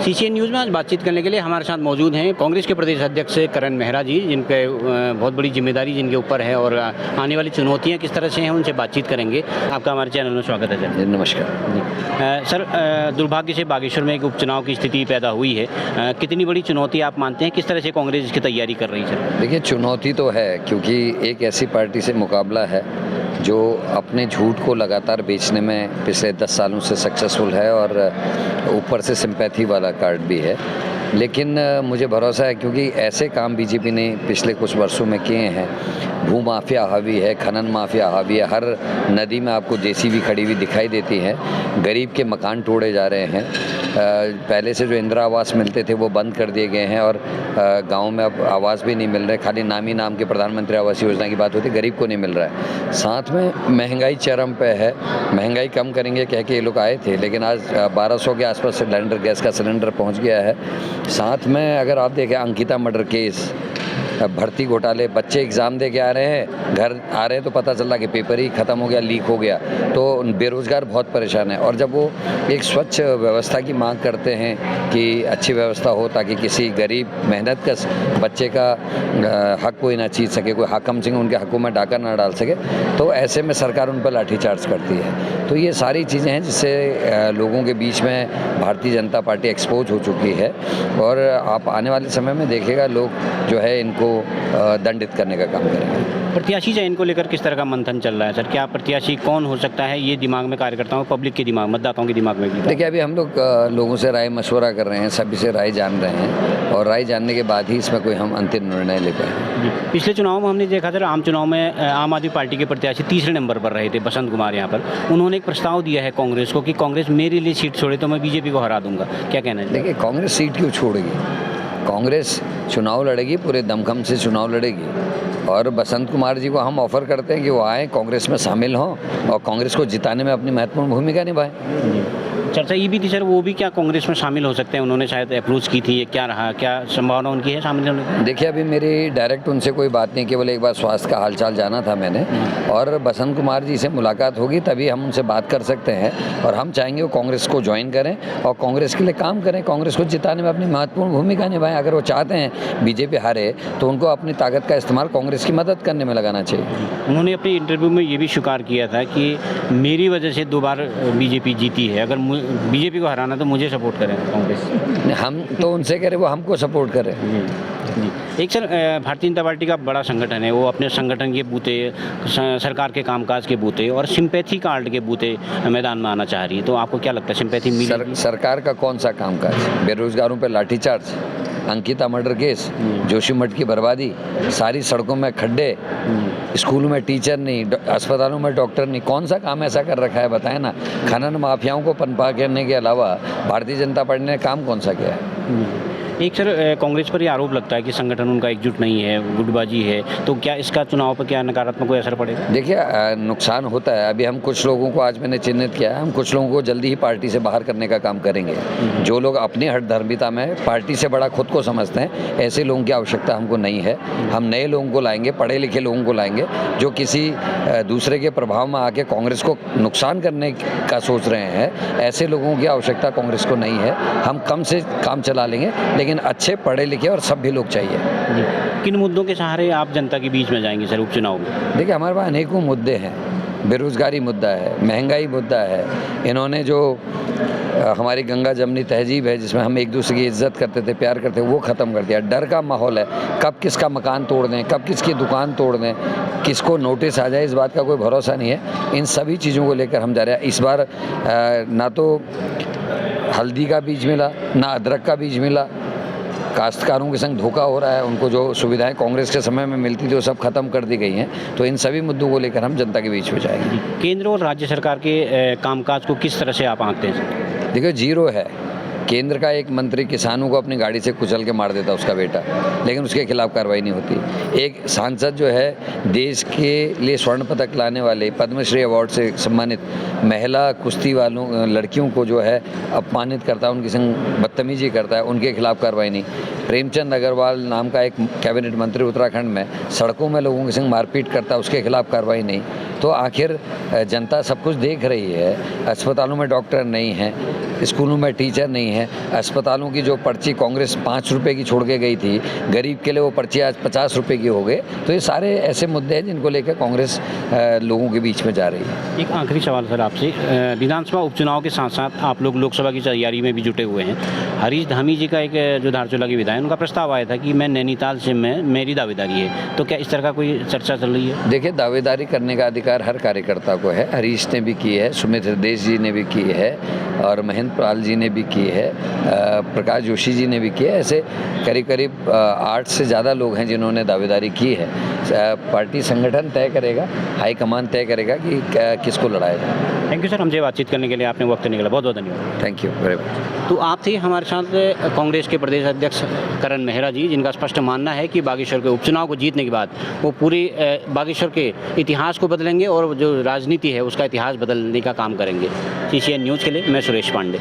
CCN news में आज बातचीत करने के लिए हमारे साथ मौजूद हैं कांग्रेस के प्रदेश अध्यक्ष करण मेहरा जी, जिनके बहुत बड़ी जिम्मेदारी जिनके ऊपर है और आने वाली चुनौतियां किस तरह से हैं उनसे बातचीत करेंगे। आपका हमारे चैनल में स्वागत है सर। जी नमस्कार। सर, दुर्भाग्य से बागेश्वर में एक उपचुनाव की स्थिति पैदा हुई है। कितनी बड़ी चुनौती आप मानते हैं, किस तरह से कांग्रेस इसकी तैयारी कर रही है सर? देखिए, चुनौती तो है क्योंकि एक ऐसी पार्टी से मुकाबला है जो अपने झूठ को लगातार बेचने में पिछले 10 सालों से सक्सेसफुल है और ऊपर से सिंपैथी वाला कार्ड भी है। लेकिन मुझे भरोसा है क्योंकि ऐसे काम बीजेपी ने पिछले कुछ वर्षों में किए हैं। भू माफिया हावी है, खनन माफिया हावी है, हर नदी में आपको जेसीबी खड़ी हुई दिखाई देती है। गरीब के मकान तोड़े जा रहे हैं। पहले से जो इंदिरा आवास मिलते थे वो बंद कर दिए गए हैं और गांव में अब आवास भी नहीं मिल रहे। खाली नाम के प्रधानमंत्री आवास योजना की बात होती है, गरीब को नहीं मिल रहा है। साथ में महंगाई चरम पे है। महंगाई कम करेंगे कह के ये लोग आए थे, लेकिन आज 1200 के आसपास सिलेंडर, गैस का सिलेंडर पहुंच गया है। साथ में अगर आप देखें अंकिता मर्डर केस, भर्ती घोटाले, बच्चे एग्ज़ाम दे के आ रहे हैं, घर आ रहे हैं तो पता चल रहा कि पेपर ही ख़त्म हो गया, लीक हो गया। तो बेरोज़गार बहुत परेशान है। और जब वो एक स्वच्छ व्यवस्था की मांग करते हैं कि अच्छी व्यवस्था हो ताकि किसी गरीब मेहनतकश बच्चे का हक कोई ना छीन सके, कोई हाकम सिंह उनके हकों में डाका ना डाल सके, तो ऐसे में सरकार उन पर लाठीचार्ज करती है। तो ये सारी चीज़ें हैं जिससे लोगों के बीच में भारतीय जनता पार्टी एक्सपोज हो चुकी है। और आप आने वाले समय में देखिएगा लोग जो है इनको दंडित करने का काम करेंगे। प्रत्याशी चयन को लेकर किस तरह का मंथन चल रहा है सर? क्या प्रत्याशी कौन हो सकता है, ये दिमाग में कार्यकर्ताओं, पब्लिक के दिमाग, मतदाताओं के दिमाग में भी? देखिए, अभी हम लोग लोगों से राय मशवरा कर रहे हैं, सभी से राय जान रहे हैं और राय जानने के बाद ही इसमें कोई हम अंतिम निर्णय ले पाएंगे। पिछले चुनाव में हमने देखा था, आम चुनाव में आम आदमी पार्टी के प्रत्याशी तीसरे नंबर पर रहे थे, बसंत कुमार। यहाँ पर उन्होंने एक प्रस्ताव दिया है कांग्रेस को कि कांग्रेस मेरे लिए सीट छोड़े तो मैं बीजेपी को हरा दूंगा। क्या कहना है? देखिए, कांग्रेस सीट क्यों छोड़ेगी? कांग्रेस चुनाव लड़ेगी, पूरे दमखम से चुनाव लड़ेगी। और बसंत कुमार जी को हम ऑफ़र करते हैं कि वो आएँ, कांग्रेस में शामिल हों और कांग्रेस को जिताने में अपनी महत्वपूर्ण भूमिका निभाएं। चर्चा ये भी थी सर, वो भी क्या कांग्रेस में शामिल हो सकते हैं? उन्होंने शायद अप्रोच की थी, ये क्या रहा, क्या संभावना उनकी है शामिल होने की? देखिए, अभी मेरी डायरेक्ट उनसे कोई बात नहीं, केवल एक बार स्वास्थ्य का हालचाल जाना था मैंने। और बसंत कुमार जी से मुलाकात होगी तभी हम उनसे बात कर सकते हैं। और हम चाहेंगे वो कांग्रेस को ज्वाइन करें और कांग्रेस के लिए काम करें, कांग्रेस को जिताने में अपनी महत्वपूर्ण भूमिका निभाएं। अगर वो चाहते हैं बीजेपी हारे तो उनको अपनी ताकत का इस्तेमाल कांग्रेस की मदद करने में लगाना चाहिए। उन्होंने अपने इंटरव्यू में ये भी स्वीकार किया था कि मेरी वजह से 2 बार बीजेपी जीती है, अगर बीजेपी को हराना तो मुझे सपोर्ट करें कांग्रेस। हम तो उनसे करें, वो हमको सपोर्ट करें। एक सर, भारतीय जनता पार्टी का बड़ा संगठन है, वो अपने संगठन के बूते, सरकार के कामकाज के बूते और सिंपैथी कार्ड के बूते मैदान में आना चाह रही है। तो आपको क्या लगता है, सिंपैथी मिली? सरकार का कौन सा कामकाज? बेरोजगारों पर लाठीचार्ज, अंकिता मर्डर केस, जोशीमठ की बर्बादी, सारी सड़कों में खड्डे, स्कूलों में टीचर नहीं, अस्पतालों में डॉक्टर नहीं। कौन सा काम ऐसा कर रखा है बताएं ना? खनन माफियाओं को पनपा करने के अलावा भारतीय जनता पार्टी ने काम कौन सा किया है? एक सर, कांग्रेस पर ये आरोप लगता है कि संगठन उनका एकजुट नहीं है, गुटबाजी है, तो क्या इसका चुनाव पर क्या नकारात्मक कोई असर पड़ेगा? देखिए, नुकसान होता है। अभी हम कुछ लोगों को, आज मैंने चिन्हित किया है, हम कुछ लोगों को जल्दी ही पार्टी से बाहर करने का काम करेंगे। जो लोग अपनी हठधर्मिता में पार्टी से बड़ा खुद को समझते हैं, ऐसे लोगों की आवश्यकता हमको नहीं है। हम नए लोगों को लाएंगे, पढ़े लिखे लोगों को लाएंगे, जो किसी दूसरे के प्रभाव में आके कांग्रेस को नुकसान करने का सोच रहे हैं। ऐसे लोगों की आवश्यकता कांग्रेस को नहीं है। हम कम से काम चला लेंगे, लेकिन अच्छे पढ़े लिखे और सभ्य लोग चाहिए। किन मुद्दों के सहारे आप जनता के बीच में जाएंगे सर उपचुनाव में? देखिए, हमारे पास अनेकों मुद्दे हैं। बेरोजगारी मुद्दा है, महंगाई मुद्दा है। इन्होंने जो हमारी गंगा जमनी तहजीब है, जिसमें हम एक दूसरे की इज्जत करते थे, प्यार करते थे, वो ख़त्म कर दिया। डर का माहौल है, कब किसका मकान तोड़ दें, कब किसकी दुकान तोड़ दें, किसको नोटिस आ जाए, इस बात का कोई भरोसा नहीं है। इन सभी चीज़ों को लेकर हम जा रहे हैं। इस बार ना तो हल्दी का बीज मिला, ना अदरक का बीज मिला। काश्तकारों के संग धोखा हो रहा है। उनको जो सुविधाएं कांग्रेस के समय में मिलती थी वो सब खत्म कर दी गई हैं। तो इन सभी मुद्दों को लेकर हम जनता के बीच में जाएंगे। केंद्र और राज्य सरकार के कामकाज को किस तरह से आप आंकते हैं? देखिए, जीरो है। केंद्र का एक मंत्री किसानों को अपनी गाड़ी से कुचल के मार देता उसका बेटा, लेकिन उसके खिलाफ कार्रवाई नहीं होती। एक सांसद जो है देश के लिए स्वर्ण पदक लाने वाले, पद्मश्री अवार्ड से सम्मानित महिला कुश्ती वालों लड़कियों को जो है अपमानित करता है, उनके संग बदतमीजी करता है, उनके खिलाफ कार्रवाई नहीं। प्रेमचंद अग्रवाल नाम का एक कैबिनेट मंत्री उत्तराखंड में सड़कों में लोगों के संग मारपीट करता है, उसके खिलाफ कार्रवाई नहीं। तो आखिर जनता सब कुछ देख रही है। अस्पतालों में डॉक्टर नहीं है, स्कूलों में टीचर नहीं है, अस्पतालों की जो पर्ची कांग्रेस 5 रुपए की छोड़ के गई थी, गरीब के लिए वो पर्ची आज 50 रुपए की हो गए। तो ये सारे ऐसे मुद्दे हैं जिनको लेकर कांग्रेस लोगों के बीच में जा रही है। एक आखिरी सवाल सर आपसे, विधानसभा उपचुनाव के साथ साथ आप लोग लोकसभा की तैयारी में भी जुटे हुए हैं। हरीश धामी जी का एक जो धारचूला के विधायक, उनका प्रस्ताव आया था कि मैं नैनीताल से मेरी दावेदारी है, तो क्या इस तरह का कोई चर्चा चल रही है? देखिए, दावेदारी करने का अधिकार हर कार्यकर्ता को है। हरीश ने भी की है, सुमित हृदय जी ने भी की है और महेंद्र पाल जी ने भी की है, प्रकाश जोशी जी ने भी की है। ऐसे करीब करीब 8 से ज़्यादा लोग हैं जिन्होंने दावेदारी की है। पार्टी संगठन तय करेगा, हाईकमान तय करेगा कि किसको लड़ाया जाए। थैंक यू सर, हमसे बातचीत करने के लिए आपने वक्त निकाला, बहुत बहुत धन्यवाद। Thank you very much. तो आप थे हमारे साथ कांग्रेस के प्रदेश अध्यक्ष करण मेहरा जी, जिनका स्पष्ट मानना है कि बागेश्वर के उपचुनाव को जीतने के बाद वो पूरी बागेश्वर के इतिहास को बदलेंगे और जो राजनीति है उसका इतिहास बदलने का काम करेंगे। CCN न्यूज़ के लिए मैं सुरेश पांडे।